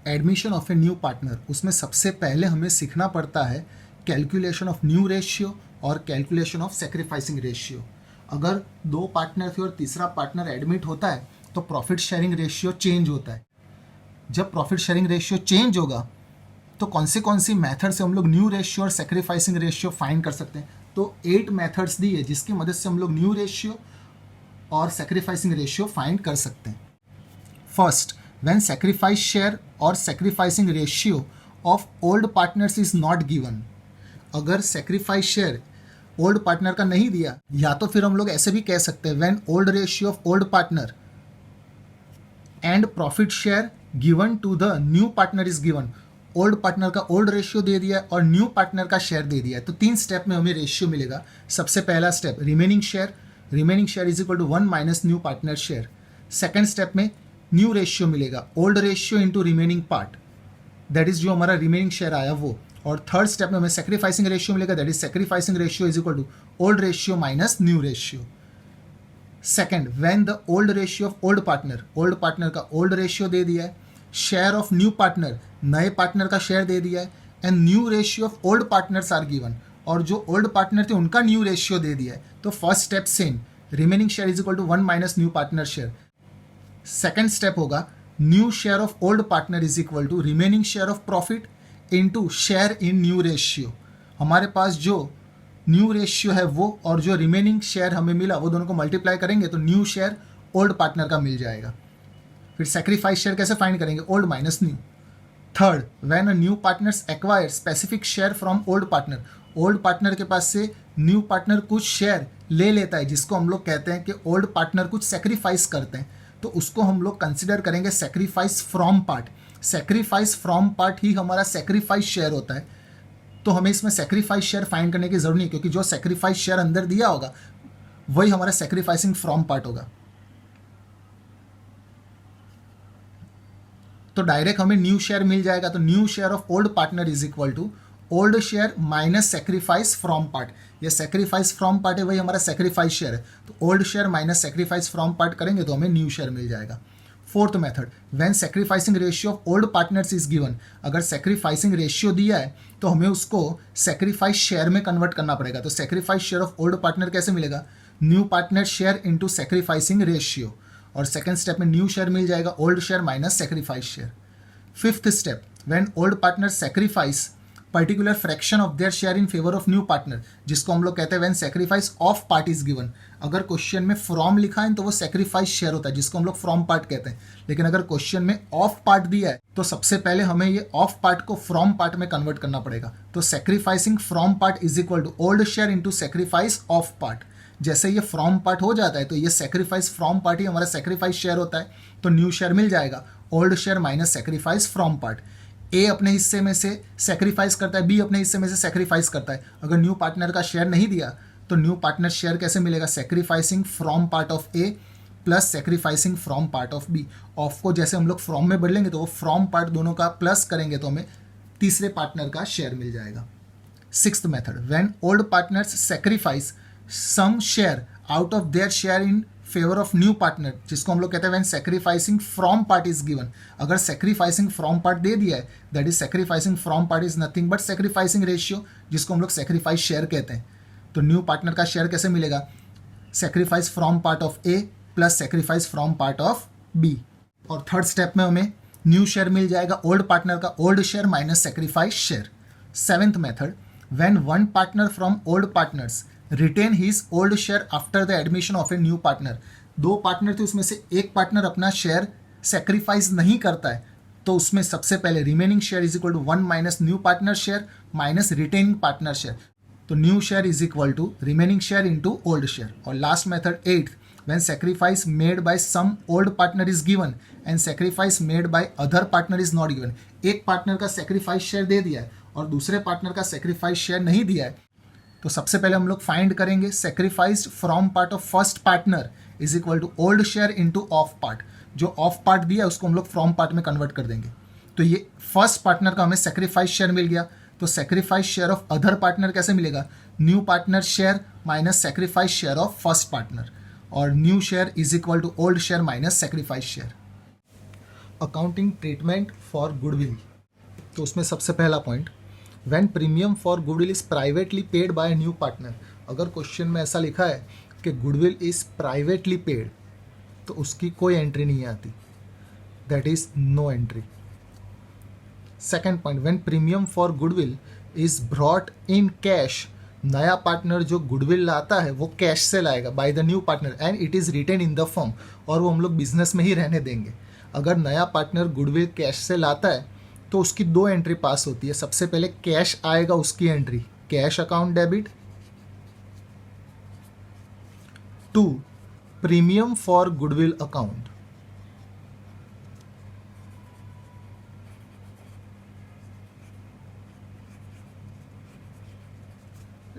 Admission of a new partner, उसमें सबसे पहले हमें सीखना पड़ता है कैलकुलेशन ऑफ न्यू रेशियो और कैलकुलेशन ऑफ सेक्रीफाइसिंग रेशियो। अगर दो पार्टनर थे और तीसरा पार्टनर एडमिट होता है तो प्रॉफिट शेयरिंग रेशियो चेंज होता है। जब प्रॉफिट शेयरिंग रेशियो चेंज होगा तो कौन सी मेथड से हम लोग न्यू रेशियो और सेक्रीफाइसिंग रेशियो फाइंड कर सकते हैं। तो 8 मेथड्स दी है जिसकी मदद से हम लोग न्यू रेशियो और सेक्रीफाइसिंग रेशियो फाइंड कर सकते हैं। फर्स्ट, व्हेन सेक्रीफाइस शेयर और sacrificing ratio of old partners is not given. अगर सेक्रीफाइस शेयर ओल्ड पार्टनर का नहीं दिया, या तो फिर हम लोग ऐसे भी कह सकते हैं when old ratio of old partner and profit share given to the new partner is given. Old partner का ओल्ड रेशियो दे दिया है और न्यू पार्टनर का शेयर दे दिया है, तो 3 स्टेप में हमें रेशियो मिलेगा। सबसे पहला step remaining share is equal to 1 minus new partner share. Second step में न्यू रेशियो मिलेगा, old ratio into remaining part, that is जो हमारा रिमेनिंग शेयर आया वो। और थर्ड स्टेप में हमें सेक्रीफाइसिंग रेशियो मिलेगा, that is sacrificing ratio is equal to old ratio minus new ratio. Second, when the old ratio of old partner का old ratio दे दिया है, शेयर ऑफ न्यू पार्टनर नए पार्टनर का share दे दिया है, and new ratio of old partners are given, और जो ओल्ड पार्टनर थे उनका न्यू रेशियो दे दिया है। तो first step same, remaining share is equal to 1 minus new partner share. Second step होगा new share of old partner is equal to remaining share of profit into share in new ratio. हमारे पास जो new ratio है वो और जो remaining share हमें मिला वो दोनों को मल्टीप्लाई करेंगे तो न्यू शेयर ओल्ड पार्टनर का मिल जाएगा। फिर सेक्रीफाइस शेयर कैसे फाइंड करेंगे, old minus new. Third, when a new partners acquire specific share from old partner के पास से न्यू पार्टनर कुछ शेयर ले लेता है, जिसको हम लोग कहते हैं कि ओल्ड पार्टनर कुछ सेक्रीफाइस करते हैं, तो उसको हम लोग कंसिडर करेंगे sacrifice from part. Sacrifice from part ही हमारा सेक्रीफाइस शेयर होता है, तो हमें इसमें सेक्रीफाइस शेयर फाइंड करने की जरूरत नहीं, क्योंकि जो सेक्रीफाइस शेयर अंदर दिया होगा वही हमारा सेक्रीफाइसिंग फ्रॉम पार्ट होगा। तो डायरेक्ट हमें न्यू शेयर मिल जाएगा, तो new share of old partner is equal to old share minus sacrifice from part. ये सेक्रीफाइस फ्रॉम पार्ट है, वही हमारा सेक्रीफाइस शेयर है, तो old share minus sacrifice from part करेंगे तो हमें न्यू शेयर मिल जाएगा। Fourth method, when sacrificing ratio of old partners is given. अगर सेक्रीफाइसिंग रेशियो दिया है तो हमें उसको सेक्रीफाइस शेयर में कन्वर्ट करना पड़ेगा। तो sacrifice share of old partner कैसे मिलेगा, new partner share into sacrificing ratio, और सेकेंड स्टेप में न्यू शेयर मिल जाएगा, old share minus sacrifice share. Fifth step, when old partner sacrifice particular fraction of their share in favour of new partner, जिसको हम लोग कहते हैं when sacrifice of part is given. अगर question में फ्रॉम लिखा है तो वो सेक्रीफाइस शेयर होता है, जिसको हम लोग फ्रॉम पार्ट कहते हैं, लेकिन अगर क्वेश्चन में ऑफ पार्ट दिया है तो सबसे पहले हमें ये ऑफ पार्ट को फ्रॉम पार्ट में कन्वर्ट करना पड़ेगा। तो sacrificing from part is equal to old share into sacrifice of part. जैसे ये फ्रॉम पार्ट हो जाता है तो ये सेक्रीफाइस फ्रॉम पार्ट ही हमारा सेक्रीफाइस शेयर होता है, तो न्यू शेयर मिल जाएगा, old share minus sacrifice from part. ए अपने हिस्से में से सेक्रीफाइस करता है, बी अपने हिस्से में से सेक्रीफाइस करता है। अगर न्यू पार्टनर का शेयर नहीं दिया तो न्यू पार्टनर शेयर कैसे मिलेगा, sacrificing from part of A plus sacrificing from part of B. Of को जैसे हम लोग फ्रॉम में बदलेंगे तो वो फ्रॉम पार्ट दोनों का प्लस करेंगे तो हमें तीसरे पार्टनर का शेयर मिल जाएगा। Sixth method, when old partners sacrifice some share out of their share in favour of new partner, जिसको हम लोग कहते हैं when sacrificing from part is given. अगर सेक्रीफाइसिंग फ्रॉम पार्ट दे दिया है, that is sacrificing from part is nothing but sacrificing ratio, जिसको हम लोग सेक्रीफाइस शेयर कहते हैं। तो न्यू पार्टनर का शेयर कैसे मिलेगा, sacrifice from part of A plus sacrifice from part of B. और थर्ड स्टेप में हमें न्यू शेयर मिल जाएगा, ओल्ड पार्टनर का old share minus sacrifice share. Seventh method, when one partner from old partners retain his old share after the admission of a new partner. दो partner थे, उसमें से एक पार्टनर अपना शेयर सेक्रीफाइस नहीं करता है, तो उसमें सबसे पहले remaining share is equal to 1 minus new partner share minus retaining partner share. तो new share is equal to remaining share into old share. और last method eighth, when sacrifice made by some old partner is given and sacrifice made by other partner is not given. एक partner का sacrifice share दे दिया है और दूसरे partner का sacrifice share नहीं दिया है, तो सबसे पहले हम लोग फाइंड करेंगे sacrificed from part of first partner is equal to old share into of part. जो ऑफ पार्ट दिया है उसको हम लोग फ्रॉम पार्ट में कन्वर्ट कर देंगे। तो ये फर्स्ट पार्टनर का हमें सेक्रीफाइस शेयर मिल गया, तो sacrifice share of other partner कैसे मिलेगा, new partner share minus sacrifice share of first partner, और new share is equal to old share minus sacrifice share. Accounting treatment for goodwill. तो उसमें सबसे पहला point, when premium for goodwill is privately paid by new partner. अगर question में ऐसा लिखा है कि गुडविल इज प्राइवेटली पेड तो उसकी कोई एंट्री नहीं आती, that is no entry. Second point, when premium for goodwill is brought in cash, नया पार्टनर जो गुडविल लाता है वो कैश से लाएगा by the new partner and it is retain in the firm, और वो हम लोग बिजनेस में ही रहने देंगे। अगर नया पार्टनर गुडविल कैश से लाता है तो उसकी दो एंट्री पास होती है। सबसे पहले कैश आएगा, उसकी entry cash account debit, to premium for goodwill account.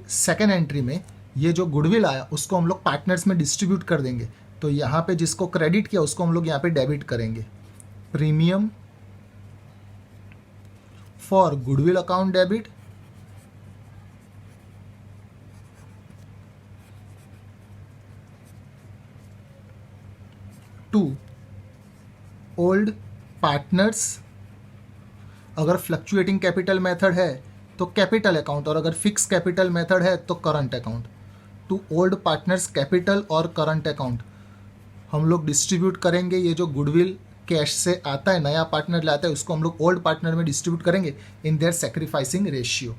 Second entry में ये जो गुडविल आया उसको हम लोग पार्टनर्स में डिस्ट्रीब्यूट कर देंगे, तो यहाँ पे जिसको क्रेडिट किया उसको हम लोग यहाँ पे डेबिट करेंगे। Premium for goodwill account debit, to old partners, अगर फ्लक्चुएटिंग कैपिटल मेथड है तो कैपिटल अकाउंट, और अगर फिक्स कैपिटल मेथड है तो current account. To old partners capital और करंट अकाउंट हम लोग डिस्ट्रीब्यूट करेंगे। ये जो गुडविल कैश से आता है, नया पार्टनर लाता है, उसको हम लोग ओल्ड पार्टनर में डिस्ट्रीब्यूट करेंगे in their sacrificing ratio.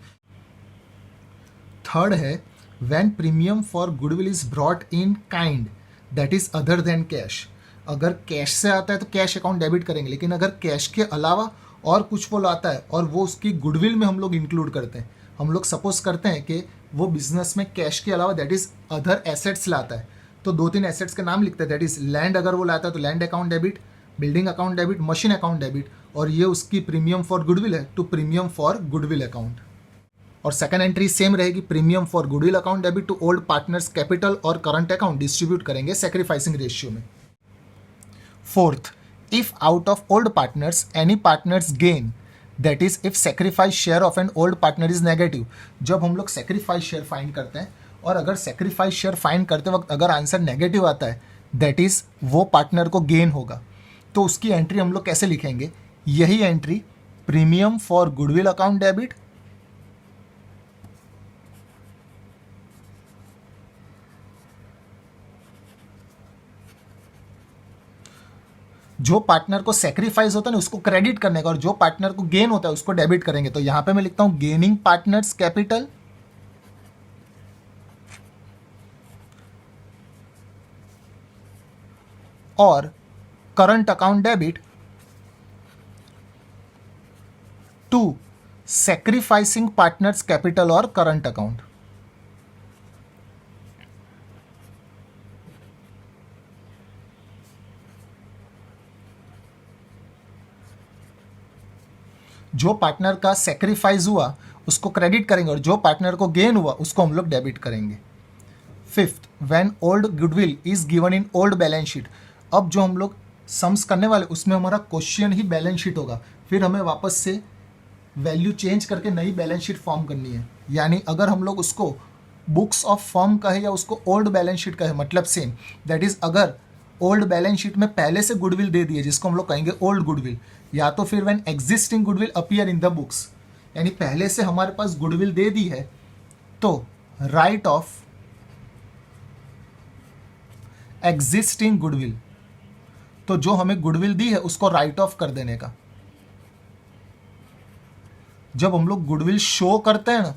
Third है, when premium for goodwill is brought in kind that is other than cash. अगर कैश से आता है तो कैश अकाउंट डेबिट करेंगे, लेकिन अगर कैश के अलावा और कुछ वो लाता है और वो उसकी गुडविल में हम लोग इंक्लूड करते हैं, हम लोग सपोज करते हैं कि वो बिजनेस में कैश के अलावा दैट इज अदर एसेट्स लाता है, तो दो तीन एसेट्स के नाम लिखते हैं। दैट इज लैंड, अगर वो लाता है तो land account debit, building account debit, machine account debit, और ये उसकी प्रीमियम फॉर गुडविल है, to premium for goodwill account. और सेकंड एंट्री सेम रहेगी, premium for goodwill account debit to old partners capital और करंट अकाउंट डिस्ट्रीब्यूट करेंगे sacrificing ratio में। Fourth, if out of old partners any partners gain, that is if sacrifice share of an old partner is negative। जब हम लोग sacrifice share find करते हैं और अगर sacrifice share फाइंड करते वक्त अगर आंसर नेगेटिव आता है, that is वो पार्टनर को गेन होगा, तो उसकी एंट्री हम लोग कैसे लिखेंगे? यही entry premium for goodwill account debit, जो पार्टनर को सेक्रीफाइस होता है ना उसको क्रेडिट करने का, और जो पार्टनर को गेन होता है उसको डेबिट करेंगे। तो यहां पे मैं लिखता हूं गेनिंग पार्टनर्स कैपिटल और current account debit to sacrificing partners capital और करंट अकाउंट। जो पार्टनर का सेक्रीफाइस हुआ उसको क्रेडिट करेंगे और जो पार्टनर को गेन हुआ उसको हम लोग डेबिट करेंगे। Fifth, when old goodwill is given in old balance sheet. अब जो हम लोग सम्स करने वाले उसमें हमारा क्वेश्चन ही बैलेंस शीट होगा, फिर हमें वापस से वैल्यू चेंज करके नई बैलेंस शीट फॉर्म करनी है। यानी अगर हम लोग उसको बुक्स ऑफ फर्म कहे या उसको ओल्ड बैलेंस शीट कहे, मतलब सेम। दैट इज अगर ओल्ड बैलेंस शीट में पहले से गुडविल दे दिए जिसको हम लोग कहेंगे ओल्ड गुडविल, या तो फिर when existing goodwill appear in the books, यानी पहले से हमारे पास गुडविल दे दी है तो राइट ऑफ एग्जिस्टिंग गुडविल, तो जो हमें गुडविल दी है उसको राइट ऑफ कर देने का। जब हम लोग गुडविल शो करते हैं ना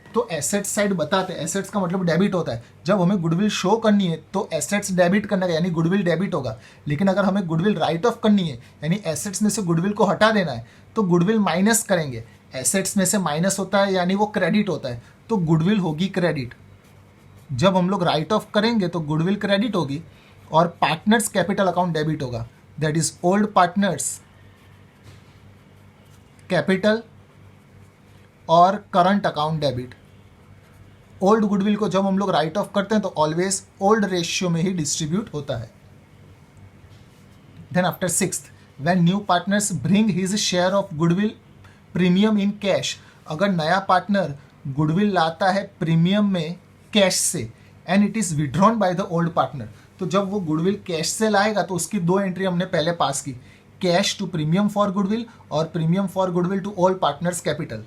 तो एसेट्स साइड बताते हैं, एसेट्स का मतलब डेबिट होता है। जब हमें गुडविल शो करनी है तो एसेट्स डेबिट करने का, यानी गुडविल डेबिट होगा। लेकिन अगर हमें गुडविल राइट ऑफ करनी है यानी एसेट्स में से गुडविल को हटा देना है तो गुडविल माइनस करेंगे। एसेट्स में से माइनस होता है यानी वो क्रेडिट होता है, तो गुडविल होगी क्रेडिट। जब हम लोग राइट ऑफ करेंगे तो गुडविल क्रेडिट होगी और पार्टनर्स कैपिटल अकाउंट डेबिट होगा। That is old partners capital और current account debit. Old goodwill को जब हम लोग राइट ऑफ करते हैं तो ऑलवेज ओल्ड रेशियो में ही डिस्ट्रीब्यूट होता है। Then after sixth, when new partners bring his share of goodwill premium in cash. अगर नया पार्टनर गुडविल लाता है प्रीमियम में कैश से and it is withdrawn by the old partner, तो जब वो गुडविल कैश से लाएगा तो उसकी दो एंट्री हमने पहले पास की, cash to premium for goodwill और premium for goodwill to all partners capital.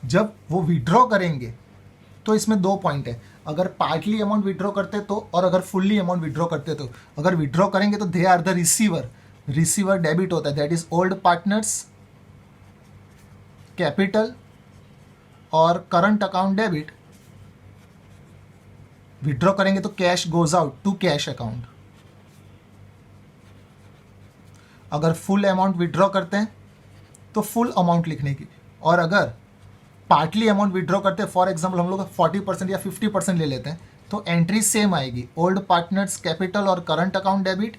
जब वो विड्रॉ करेंगे तो इसमें 2 पॉइंट है, अगर पार्टली अमाउंट विड्रॉ करते तो और अगर फुल्ली अमाउंट विड्रॉ करते तो। अगर विड्रॉ करेंगे तो they are the receiver, receiver debit होता है, that is old partners capital और करंट अकाउंट डेबिट। विड्रॉ करेंगे तो cash goes out to cash account. अगर फुल अमाउंट विड्रॉ करते हैं तो फुल अमाउंट लिखने की, और अगर पार्टली अमाउंट विड्रॉ करते हैं, फॉर एग्जाम्पल हम लोग 40% या 50% ले लेते हैं, तो एंट्री सेम आएगी, ओल्ड पार्टनर्स कैपिटल और current account debit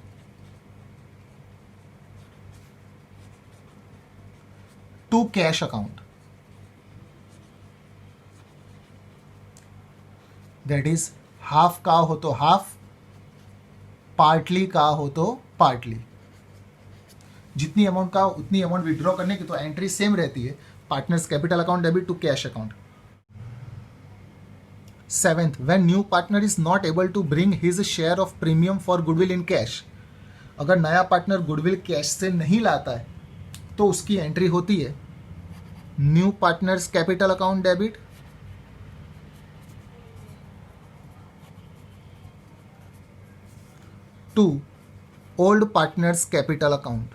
to cash account. That is half का हो तो हाफ, पार्टली का हो तो पार्टली। जितनी अमाउंट का उतनी अमाउंट विड्रॉ करने की, तो एंट्री सेम रहती है, partners capital account debit to cash account. 7th, when new partner is not able to bring his share of premium for goodwill in cash। अगर नया पार्टनर गुडविल कैश से नहीं लाता है तो उसकी एंट्री होती है new partners capital account debit to old partners capital account.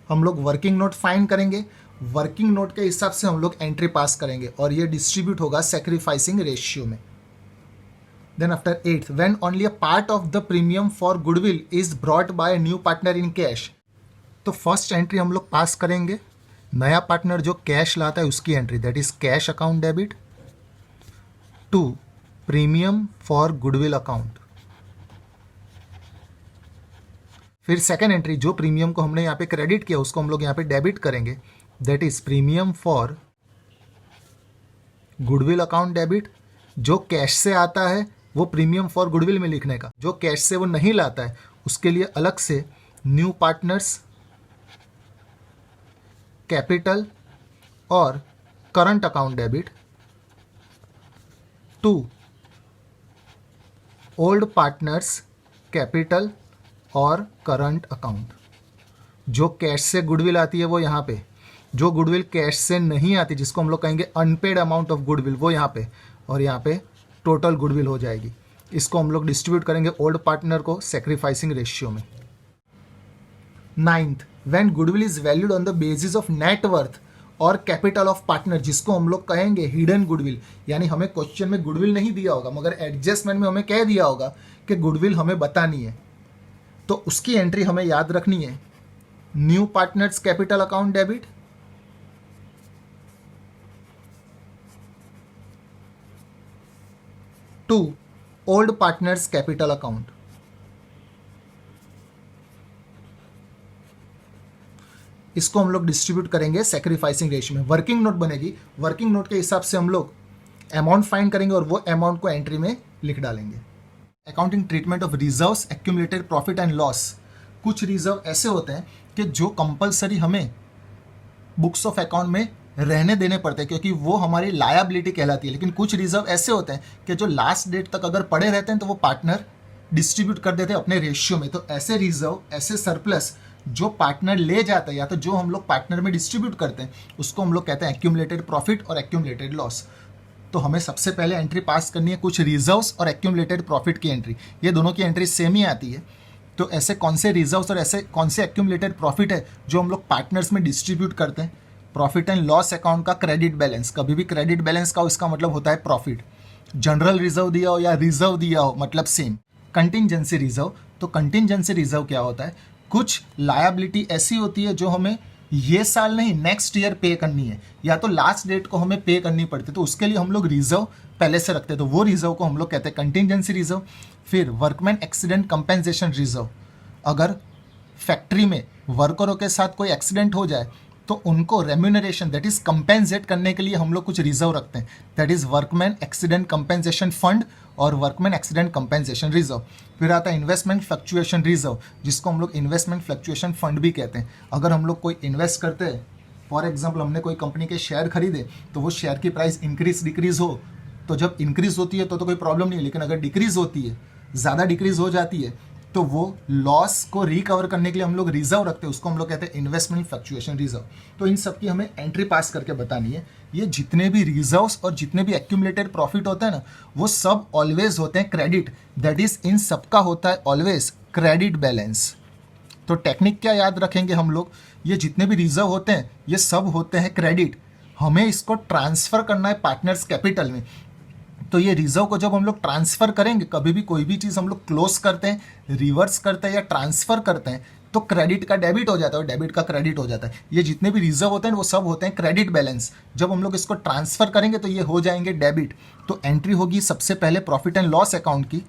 हम लोग वर्किंग नोट फाइंड करेंगे, वर्किंग नोट के हिसाब से हम लोग एंट्री पास करेंगे और ये डिस्ट्रीब्यूट होगा सैक्रिफाइसिंग रेशियो में। देन आफ्टर 8th, when only a part of the premium for goodwill is brought by a new partner in cash. तो फर्स्ट एंट्री हम लोग पास करेंगे, नया पार्टनर जो कैश लाता है उसकी entry, that is cash account debit to premium for goodwill account. फिर सेकेंड एंट्री, जो प्रीमियम को हमने यहाँ पे क्रेडिट किया उसको हम लोग यहाँ पे डेबिट करेंगे, that is premium for goodwill account debit. जो कैश से आता है वो प्रीमियम फॉर गुडविल में लिखने का, जो कैश से वो नहीं लाता है उसके लिए अलग से न्यू पार्टनर्स कैपिटल और current account debit to old partners capital और करंट अकाउंट। जो कैश से गुडविल आती है वो यहाँ पे, जो गुडविल कैश से नहीं आती जिसको हम लोग कहेंगे अनपेड अमाउंट ऑफ गुडविल, वो यहाँ पे, और यहाँ पे टोटल गुडविल हो जाएगी। इसको हम लोग डिस्ट्रीब्यूट करेंगे ओल्ड पार्टनर को सैक्रिफाइसिंग रेशियो में। 9th, when goodwill is valued on the basis of net worth और कैपिटल ऑफ पार्टनर, जिसको हम लोग कहेंगे हिडन गुडविल। यानी हमें क्वेश्चन में गुडविल नहीं दिया होगा मगर एडजस्टमेंट में हमें कह दिया होगा कि गुडविल हमें बतानी है, तो उसकी एंट्री हमें याद रखनी है new partners capital account debit to old partners capital account. इसको हम लोग डिस्ट्रीब्यूट करेंगे सैक्रिफाइसिंग रेशियो में। वर्किंग नोट बनेगी, वर्किंग नोट के हिसाब से हम लोग अमाउंट फाइंड करेंगे और वो अमाउंट को एंट्री में लिख डालेंगे। Accounting treatment of reserves, accumulated profit and loss. कुछ रिजर्व ऐसे होते हैं कि जो कंपलसरी हमें बुक्स ऑफ अकाउंट में रहने देने पड़ते हैं क्योंकि वो हमारी लायबिलिटी कहलाती है, लेकिन कुछ रिजर्व ऐसे होते हैं कि जो लास्ट डेट तक अगर पड़े रहते हैं तो वो पार्टनर डिस्ट्रीब्यूट कर देते हैं अपने रेशियो में। तो ऐसे रिजर्व, ऐसे सरप्लस जो पार्टनर ले जाता है या तो जो हम लोग पार्टनर में डिस्ट्रीब्यूट करते हैं उसको हम लोग कहते हैं एक्यूमुलेटेड प्रॉफिट और एक्यूमुलेटेड लॉस। तो हमें सबसे पहले एंट्री पास करनी है कुछ रिजर्व्स और एक्यूमुलेटेड प्रॉफिट की एंट्री। ये दोनों की एंट्री सेम ही आती है। तो ऐसे कौन से रिजर्व्स और ऐसे कौन से एक्यूमुलेटेड प्रॉफिट है जो हम लोग पार्टनर्स में डिस्ट्रीब्यूट करते हैं। प्रॉफिट एंड लॉस अकाउंट का क्रेडिट बैलेंस, कभी भी क्रेडिट बैलेंस का इसका मतलब होता है प्रॉफिट। जनरल रिजर्व दिया हो या रिजर्व दिया हो मतलब सेम। कंटिंजेंसी रिजर्व, तो कंटिंजेंसी रिजर्व क्या होता है, कुछ लायबिलिटी ऐसी होती है जो हमें ये साल नहीं नेक्स्ट ईयर पे करनी है या तो लास्ट डेट को हमें पे करनी पड़ती है, तो उसके लिए हम लोग रिजर्व पहले से रखते हैं, तो वो रिजर्व को हम लोग कहते हैं कंटिंजेंसी रिजर्व। फिर वर्कमैन एक्सीडेंट कंपेंसेशन रिजर्व, अगर फैक्ट्री में वर्करों के साथ कोई एक्सीडेंट हो जाए तो उनको रेम्यूनरेशन दैट इज कंपेंसेट करने के लिए हम लोग कुछ रिजर्व रखते हैं, that is workman accident compensation fund और वर्कमैन एक्सीडेंट कंपेंसेशन रिजर्व। फिर आता है इन्वेस्टमेंट फ्लक्चुएशन रिजर्व, जिसको हम लोग इन्वेस्टमेंट फ्लक्चुएशन फंड भी कहते हैं। अगर हम लोग कोई इन्वेस्ट करते हैं, फॉर एग्जांपल हमने कोई कंपनी के शेयर खरीदे तो वो शेयर की प्राइस इंक्रीज डिक्रीज हो, तो जब इंक्रीज होती है तो कोई प्रॉब्लम नहीं है, लेकिन अगर डिक्रीज होती है, ज़्यादा डिक्रीज हो जाती है तो वो लॉस को रिकवर करने के लिए हम लोग रिजर्व रखते हैं, उसको हम लोग कहते हैं इन्वेस्टमेंट फ्लक्चुएशन रिजर्व। तो इन सब की हमें एंट्री पास करके बतानी है। ये जितने भी रिजर्व्स और जितने भी एक्यूमुलेटेड प्रॉफिट होता है ना, वो सब ऑलवेज होते हैं क्रेडिट, दैट इज इन सबका होता है ऑलवेज क्रेडिट बैलेंस। तो टेक्निक क्या याद रखेंगे हम लोग, ये जितने भी रिजर्व होते हैं ये सब होते हैं क्रेडिट, हमें इसको ट्रांसफ़र करना है पार्टनर्स कैपिटल में। तो ये रिजर्व को जब हम लोग ट्रांसफ़र करेंगे, कभी भी कोई भी चीज़ हम लोग क्लोज करते हैं, रिवर्स करते हैं या ट्रांसफ़र करते हैं, तो क्रेडिट का डेबिट हो जाता है और डेबिट का क्रेडिट हो जाता है। ये जितने भी रिजर्व होते हैं वो सब होते हैं क्रेडिट बैलेंस। जब हम लोग इसको ट्रांसफ़र करेंगे तो ये हो जाएंगे डेबिट। तो एंट्री होगी सबसे पहले प्रॉफिट एंड लॉस अकाउंट की,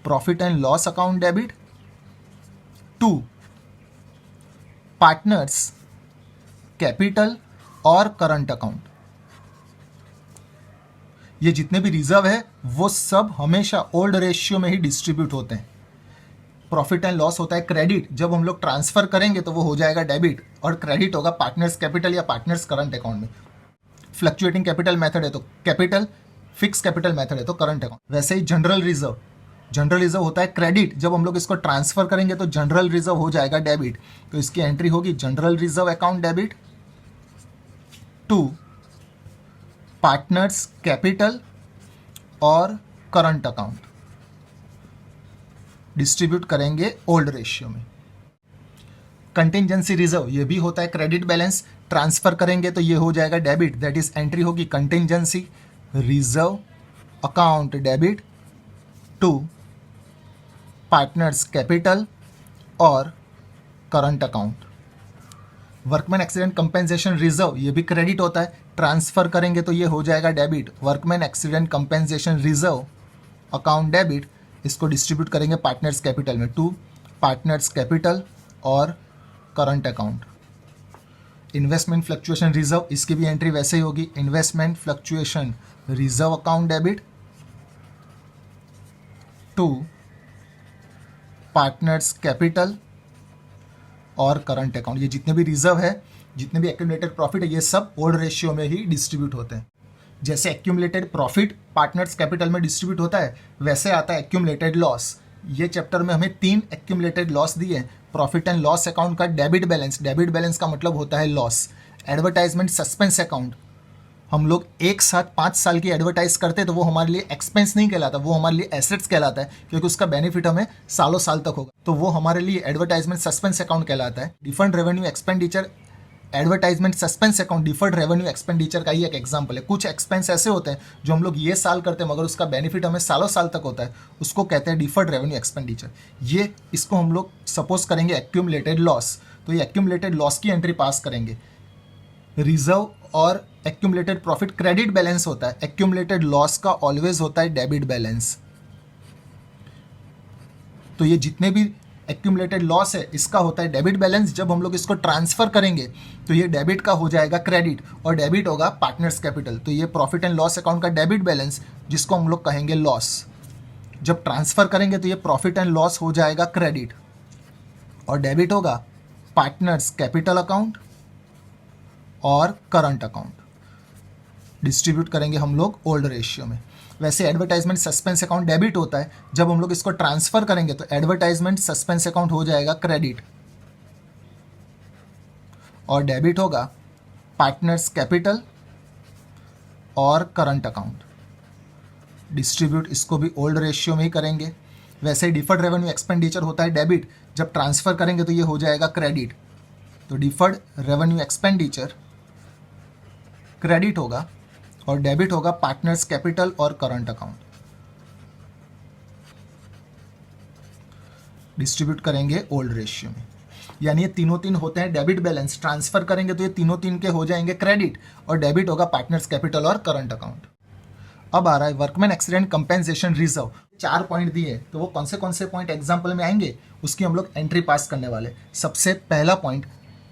profit and loss account debit to partners capital और करंट अकाउंट। ये जितने भी रिजर्व है वो सब हमेशा ओल्ड रेशियो में ही डिस्ट्रीब्यूट होते हैं। प्रॉफिट एंड लॉस होता है क्रेडिट, जब हम लोग ट्रांसफर करेंगे तो वो हो जाएगा डेबिट, और क्रेडिट होगा पार्टनर्स कैपिटल या पार्टनर्स करंट अकाउंट में। फ्लक्चुएटिंग कैपिटल मेथड है तो कैपिटल, फिक्स कैपिटल मेथड है तो करंट अकाउंट। वैसे ही जनरल रिजर्व होता है क्रेडिट, जब हम लोग इसको ट्रांसफर करेंगे तो जनरल रिजर्व हो जाएगा डेबिट। तो इसकी एंट्री होगी general reserve account debit to partners capital और करंट अकाउंट, डिस्ट्रीब्यूट करेंगे ओल्ड रेशियो में। कंटिंजेंसी रिजर्व ये भी होता है क्रेडिट बैलेंस, ट्रांसफर करेंगे तो ये हो जाएगा डेबिट, दैट इज एंट्री होगी contingency reserve account debit to partners capital और current account. Workman accident compensation reserve ये भी क्रेडिट होता है, ट्रांसफर करेंगे तो ये हो जाएगा debit, workman accident compensation reserve account debit. इसको डिस्ट्रीब्यूट करेंगे पार्टनर्स कैपिटल में टू पार्टनर्स कैपिटल और current account. Investment fluctuation reserve, इसकी भी एंट्री वैसे ही होगी, investment fluctuation reserve account debit to partners capital और करंट अकाउंट। ये जितने भी रिजर्व है, जितने भी एक्यूमुलेटेड प्रॉफिट है, ये सब ओल्ड रेशियो में ही डिस्ट्रीब्यूट होते हैं। जैसे एक्यूमुलेटेड प्रॉफिट पार्टनर्स कैपिटल में डिस्ट्रीब्यूट होता है, वैसे आता है एक्यूमुलेटेड लॉस। ये चैप्टर में हमें 3 एक्यूमुलेटेड लॉस दिए हैं। प्रॉफिट एंड लॉस अकाउंट का डेबिट बैलेंस का मतलब होता है लॉस। एडवर्टाइजमेंट सस्पेंस अकाउंट, हम लोग एक साथ 5 साल की एडवर्टाइज करते हैं तो वो हमारे लिए एक्सपेंस नहीं कहलाता, वो हमारे लिए एसेट्स कहलाता है, क्योंकि उसका बेनिफिट हमें सालों साल तक होगा। तो वो हमारे लिए एडवर्टाइजमेंट सस्पेंस अकाउंट कहलाता है। Deferred revenue expenditure, advertisement suspense account deferred revenue expenditure का ही एक एग्जांपल है। कुछ एक्सपेंस ऐसे होते हैं जो हम लोग ये साल करते हैं मगर उसका बेनिफिट हमें सालों साल तक होता है, उसको कहते हैं डिफर्ड रेवेन्यू एक्सपेंडिचर। ये इसको हम लोग सपोज करेंगे एक्यूमुलेटेड लॉस, तो ये एक्यूमुलेटेड लॉस की एंट्री पास करेंगे। रिजर्व और एक्यूमुलेटेड प्रॉफिट क्रेडिट बैलेंस होता है, एक्यूमुलेटेड लॉस का ऑलवेज होता है डेबिट बैलेंस। तो ये जितने भी एक्यूमुलेटेड लॉस है इसका होता है डेबिट बैलेंस। जब हम लोग इसको ट्रांसफर करेंगे तो ये डेबिट का हो जाएगा क्रेडिट और डेबिट होगा पार्टनर्स कैपिटल। तो ये प्रॉफिट एंड लॉस अकाउंट का डेबिट बैलेंस, जिसको हम लोग कहेंगे लॉस, जब ट्रांसफर करेंगे तो ये प्रॉफिट एंड लॉस हो जाएगा क्रेडिट और डेबिट होगा पार्टनर्स कैपिटल अकाउंट और करंट अकाउंट। डिस्ट्रीब्यूट करेंगे हम लोग ओल्ड रेशियो में। वैसे एडवर्टाइजमेंट सस्पेंस अकाउंट डेबिट होता है, जब हम लोग इसको ट्रांसफर करेंगे तो एडवर्टाइजमेंट सस्पेंस अकाउंट हो जाएगा क्रेडिट और डेबिट होगा पार्टनर्स कैपिटल और करंट अकाउंट। डिस्ट्रीब्यूट इसको भी ओल्ड रेशियो में ही करेंगे। वैसे डिफर्ड रेवेन्यू एक्सपेंडिचर होता है डेबिट, जब ट्रांसफर करेंगे तो ये हो जाएगा क्रेडिट। तो डिफर्ड रेवेन्यू एक्सपेंडिचर क्रेडिट होगा और डेबिट होगा पार्टनर्स कैपिटल और करंट अकाउंट। डिस्ट्रीब्यूट करेंगे ओल्ड रेशियो में, यानी ये तीन होते हैं डेबिट बैलेंस। ट्रांसफर करेंगे तो ये तीन के हो जाएंगे क्रेडिट और डेबिट होगा पार्टनर्स कैपिटल और करंट अकाउंट। अब आ रहा है workman accident compensation reserve. 4 point दिए, तो वो कौन से पॉइंट एग्जाम्पल में आएंगे उसकी हम लोग एंट्री पास करने वाले। सबसे पहला point,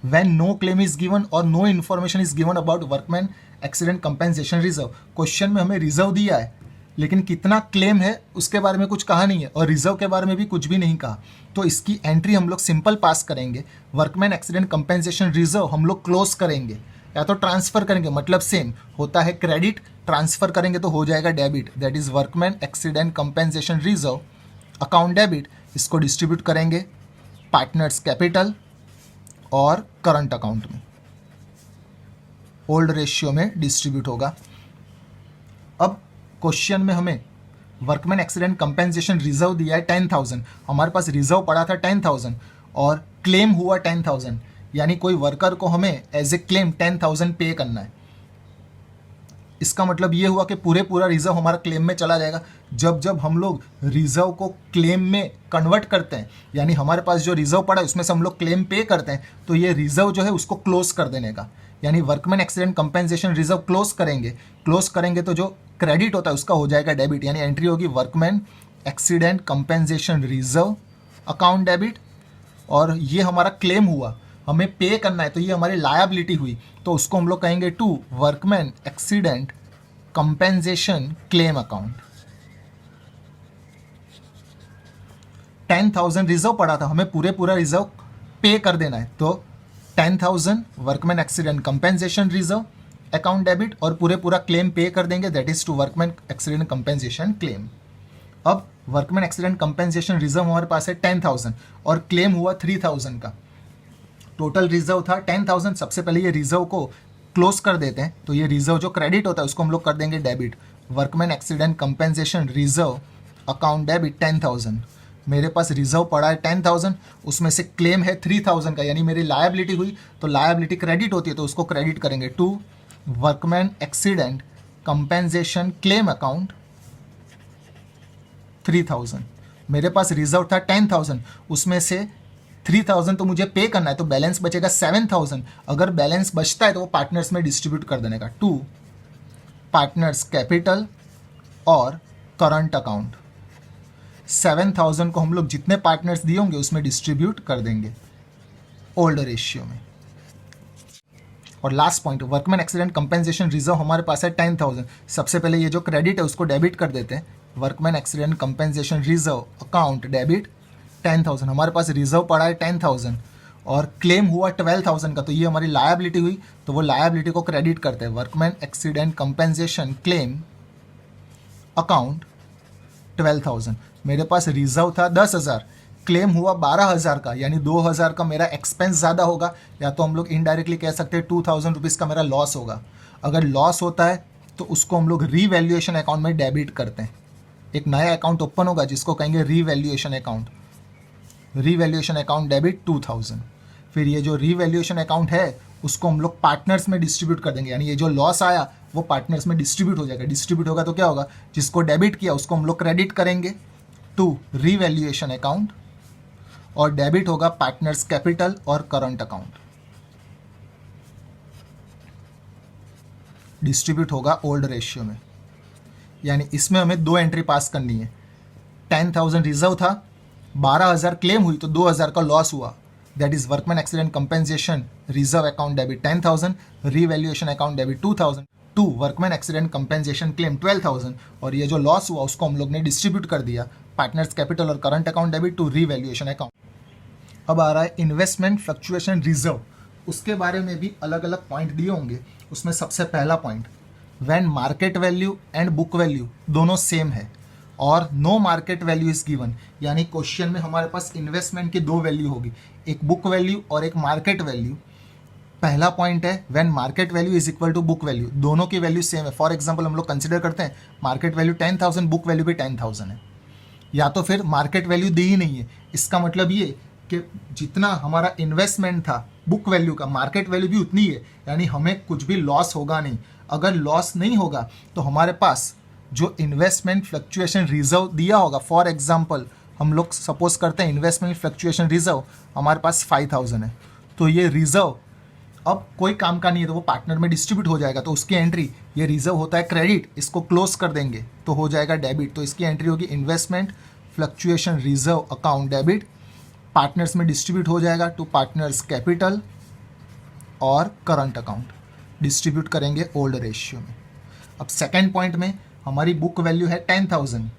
when no claim is given or no information is given about workman accident compensation reserve। Question में हमें रिजर्व दिया है लेकिन कितना क्लेम है उसके बारे में कुछ कहा नहीं है और रिजर्व के बारे में भी कुछ भी नहीं कहा, तो इसकी एंट्री हम लोग सिंपल पास करेंगे। वर्कमैन एक्सीडेंट कंपेंसेशन रिजर्व हम लोग क्लोज करेंगे या तो ट्रांसफर करेंगे, मतलब सेम होता है क्रेडिट, ट्रांसफर करेंगे तो हो जाएगा debit, that is workman accident compensation reserve account debit. इसको डिस्ट्रीब्यूट करेंगे पार्टनर्स कैपिटल और करंट अकाउंट में, ओल्ड रेशियो में डिस्ट्रीब्यूट होगा। अब क्वेश्चन में हमें वर्कमैन एक्सीडेंट कंपेंसेशन रिजर्व दिया है 10,000, हमारे पास रिजर्व पड़ा था 10,000 और क्लेम हुआ 10,000, यानी कोई वर्कर को हमें एज ए क्लेम 10,000 पे करना है। इसका मतलब ये हुआ कि पूरा रिजर्व हमारा क्लेम में चला जाएगा। जब जब हम लोग रिजर्व को क्लेम में कन्वर्ट करते हैं, यानी हमारे पास जो रिजर्व पड़ा है उसमें से हम लोग क्लेम पे करते हैं, तो ये रिजर्व जो है उसको क्लोज कर देने का, यानी workman accident compensation reserve close करेंगे तो जो क्रेडिट होता है उसका हो जाएगा डेबिट, यानी एंट्री होगी workman accident compensation reserve account debit. और ये हमारा क्लेम हुआ, हमें पे करना है, तो ये हमारी लायबिलिटी हुई, तो उसको हम लोग कहेंगे to workman accident compensation claim account. 10,000 reserve पड़ा था, हमें पूरा रिजर्व पे कर देना है, तो 10,000 workman accident compensation reserve account debit और पूरा क्लेम पे कर देंगे, that is to workman accident compensation claim. अब वर्कमैन एक्सीडेंट कंपेंसेशन रिजर्व हमारे पास है 10,000 और क्लेम हुआ 3,000 का। टोटल रिजर्व था 10,000। सबसे पहले ये रिजर्व को क्लोज कर देते हैं, तो ये रिजर्व जो क्रेडिट होता है उसको हम लोग कर देंगे debit, workman accident compensation reserve account debit 10,000। मेरे पास रिजर्व पड़ा है 10,000, उसमें से क्लेम है 3,000 का, यानी मेरी लायबिलिटी हुई, तो लायबिलिटी क्रेडिट होती है तो उसको क्रेडिट करेंगे to workman accident compensation claim account 3,000। मेरे पास रिजर्व था 10,000, उसमें से 3,000 तो मुझे पे करना है, तो बैलेंस बचेगा 7,000। अगर बैलेंस बचता है तो वो पार्टनर्स में डिस्ट्रीब्यूट कर देने का टू पार्टनर्स कैपिटल और करंट अकाउंट। 7,000 को हम लोग जितने पार्टनर्स दिए होंगे उसमें डिस्ट्रीब्यूट कर देंगे ओल्ड रेशियो में। और last point, workman accident compensation reserve हमारे पास है 10,000। सबसे पहले ये जो क्रेडिट है उसको डेबिट कर देते हैं, workman accident compensation reserve account debit 10,000। हमारे पास रिजर्व पड़ा है 10,000 और क्लेम हुआ 12,000 का, तो ये हमारी लायबिलिटी हुई, तो वो लायबिलिटी को क्रेडिट करते हैं, workman accident compensation claim account 12,000। मेरे पास रिजर्व था 10,000, क्लेम हुआ 12,000 का, यानी 2,000 का मेरा एक्सपेंस ज़्यादा होगा, या तो हम लोग इनडायरेक्टली कह सकते हैं 2,000 रुपीज़ का मेरा लॉस होगा। अगर लॉस होता है तो उसको हम लोग रीवैल्यूएशन अकाउंट में डेबिट करते हैं, एक नया अकाउंट ओपन होगा जिसको कहेंगे revaluation account, revaluation account debit 2,000। फिर ये जो रीवैल्यूएशन अकाउंट है उसको हम लोग पार्टनर्स में डिस्ट्रीब्यूट कर देंगे, यानी ये जो लॉस आया वो पार्टनर्स में डिस्ट्रीब्यूट हो जाएगा। डिस्ट्रीब्यूट होगा तो क्या होगा, जिसको डेबिट किया उसको हम लोग क्रेडिट करेंगे टू रीवैल्यूएशन अकाउंट, और डेबिट होगा पार्टनर्स कैपिटल और करंट अकाउंट। डिस्ट्रीब्यूट होगा ओल्ड रेशियो में, यानी इसमें हमें दो एंट्री पास करनी है। 10,000 रिजर्व था, 12,000 क्लेम हुई तो 2,000 का लॉस हुआ, that is workman accident compensation reserve account debit 10,000, revaluation account debit 2,000 to workman accident compensation claim 12,000, और ये जो लॉस हुआ उसको हम लोग ने डिस्ट्रीब्यूट कर दिया पार्टनर्स कैपिटल और current account debit to revaluation account. अब आ रहा है इन्वेस्टमेंट फ्लक्चुएशन रिजर्व, उसके बारे में भी अलग अलग पॉइंट दिए होंगे। उसमें सबसे पहला point, when market value and book value दोनों सेम है और no market value is given, यानी क्वेश्चन में हमारे पास इन्वेस्टमेंट की दो वैल्यू होगी, एक बुक वैल्यू और एक मार्केट वैल्यू। पहला पॉइंट है when market value is equal to book value, दोनों की वैल्यू सेम है। फॉर एग्जांपल हम लोग कंसिडर करते हैं मार्केट वैल्यू 10,000, बुक वैल्यू भी 10,000 है, या तो फिर मार्केट वैल्यू दी ही नहीं है। इसका मतलब ये कि जितना हमारा इन्वेस्टमेंट था बुक वैल्यू का, मार्केट वैल्यू भी उतनी है, यानी हमें कुछ भी लॉस होगा नहीं। अगर लॉस नहीं होगा तो हमारे पास जो इन्वेस्टमेंट फ्लक्चुएशन रिजर्व दिया होगा, फॉर एग्जांपल हम लोग सपोज करते हैं इन्वेस्टमेंट फ्लक्चुएशन रिजर्व हमारे पास 5,000 है, तो ये रिजर्व अब कोई काम का नहीं है तो वो पार्टनर में डिस्ट्रीब्यूट हो जाएगा, तो उसकी एंट्री, ये रिजर्व होता है क्रेडिट, इसको क्लोज कर देंगे तो हो जाएगा डेबिट, तो इसकी एंट्री होगी investment fluctuation reserve account debit, partners में डिस्ट्रीब्यूट हो जाएगा टू पार्टनर्स कैपिटल और करंट अकाउंट, डिस्ट्रीब्यूट करेंगे ओल्ड रेशियो में। अब सेकेंड पॉइंट में हमारी बुक वैल्यू है 10,000,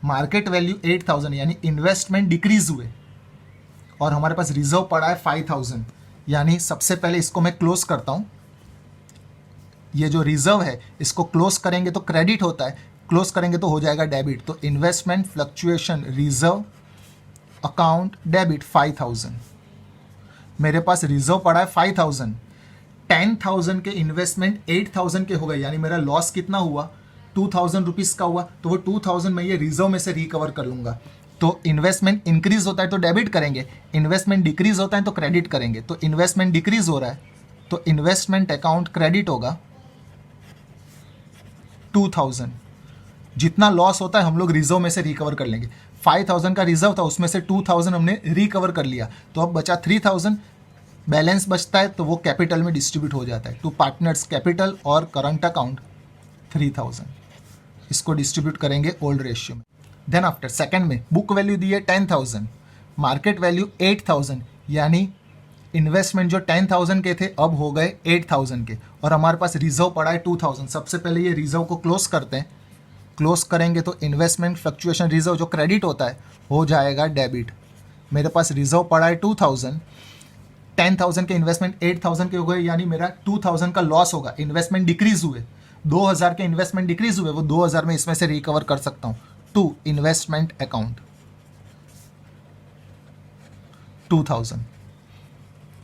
मार्केट वैल्यू 8,000, यानी इन्वेस्टमेंट डिक्रीज हुए और हमारे पास रिजर्व पड़ा है 5,000, यानी सबसे पहले इसको मैं क्लोज करता हूँ। ये जो रिजर्व है इसको क्लोज करेंगे तो क्रेडिट होता है, क्लोज करेंगे तो हो जाएगा डेबिट, तो investment fluctuation reserve account debit 5000, मेरे पास रिजर्व पड़ा है 5000, 10,000 के इन्वेस्टमेंट 8,000 के हो गए, यानी मेरा लॉस कितना हुआ 2,000 रुपीज़ का हुआ, तो वो 2,000 मैं ये रिजर्व में से रिकवर कर लूंगा। तो इन्वेस्टमेंट इंक्रीज होता है तो डेबिट करेंगे, इन्वेस्टमेंट डिक्रीज होता है तो क्रेडिट करेंगे। तो इन्वेस्टमेंट डिक्रीज हो रहा है तो इन्वेस्टमेंट अकाउंट क्रेडिट होगा 2,000। जितना लॉस होता है हम लोग रिजर्व में से रिकवर कर लेंगे। 5,000 का रिजर्व था, उसमें से 2,000 हमने रिकवर कर लिया, तो अब बचा 3,000, बैलेंस बचता है तो वो कैपिटल में डिस्ट्रीब्यूट हो जाता है टू पार्टनर्स कैपिटल और करंट अकाउंट 3,000। इसको डिस्ट्रीब्यूट करेंगे ओल्ड रेशियो में। देन आफ्टर सेकंड में बुक वैल्यू दी है 10,000, मार्केट वैल्यू 8,000, यानी इन्वेस्टमेंट जो 10,000 के थे अब हो गए 8,000 के, और हमारे पास रिजर्व पड़ा है 2,000। सबसे पहले ये रिजर्व को क्लोज करते हैं, क्लोज करेंगे तो इन्वेस्टमेंट फ्लक्चुएशन रिजर्व जो क्रेडिट होता है हो जाएगा डेबिट। मेरे पास रिजर्व पड़ा है 2,000, 10,000 के इन्वेस्टमेंट 8,000 के हो गए, यानी मेरा 2,000 का लॉस होगा। इन्वेस्टमेंट डिक्रीज हुए, 2,000 के इन्वेस्टमेंट डिक्रीज हुए, वो 2,000 में इसमें से रिकवर कर सकता हूँ टू इन्वेस्टमेंट अकाउंट 2,000,